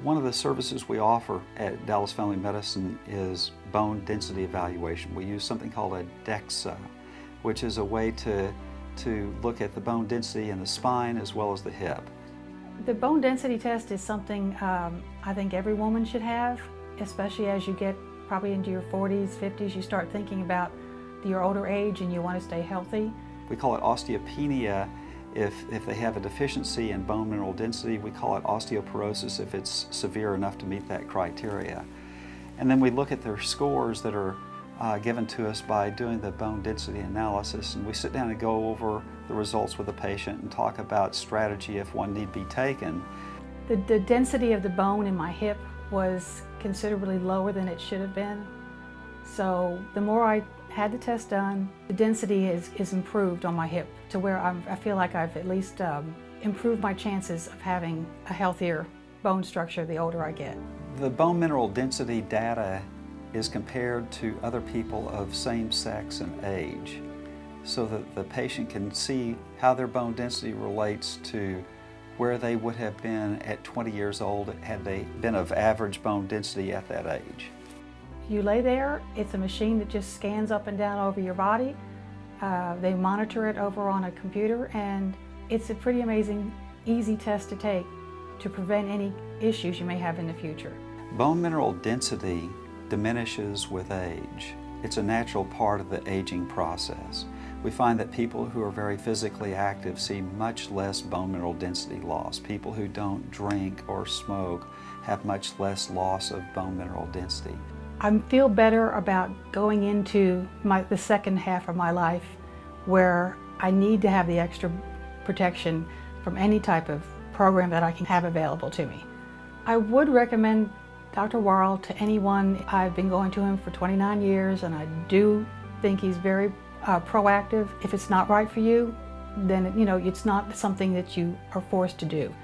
One of the services we offer at Dallas Family Medicine is bone density evaluation. We use something called a DEXA, which is a way to look at the bone density in the spine as well as the hip. The bone density test is something I think every woman should have, especially as you get probably into your 40s, 50s, you start thinking about your older age and you want to stay healthy. We call it osteopenia if they have a deficiency in bone mineral density. We call it osteoporosis if it's severe enough to meet that criteria. And then we look at their scores that are given to us by doing the bone density analysis, and we sit down and go over the results with the patient and talk about strategy if one need be taken. The density of the bone in my hip was considerably lower than it should have been. So the more I had the test done, the density is improved on my hip to where I feel like I've at least improved my chances of having a healthier bone structure the older I get. The bone mineral density data is compared to other people of same sex and age, so that the patient can see how their bone density relates to where they would have been at 20 years old had they been of average bone density at that age. You lay there, it's a machine that just scans up and down over your body. They monitor it over on a computer, and it's a pretty amazing, easy test to take to prevent any issues you may have in the future. Bone mineral density diminishes with age. It's a natural part of the aging process. We find that people who are very physically active see much less bone mineral density loss. People who don't drink or smoke have much less loss of bone mineral density. I feel better about going into the second half of my life where I need to have the extra protection from any type of program that I can have available to me. I would recommend Dr. Worrell to anyone. I've been going to him for 29 years and I do think he's very proactive. If it's not right for you, then it's not something that you are forced to do.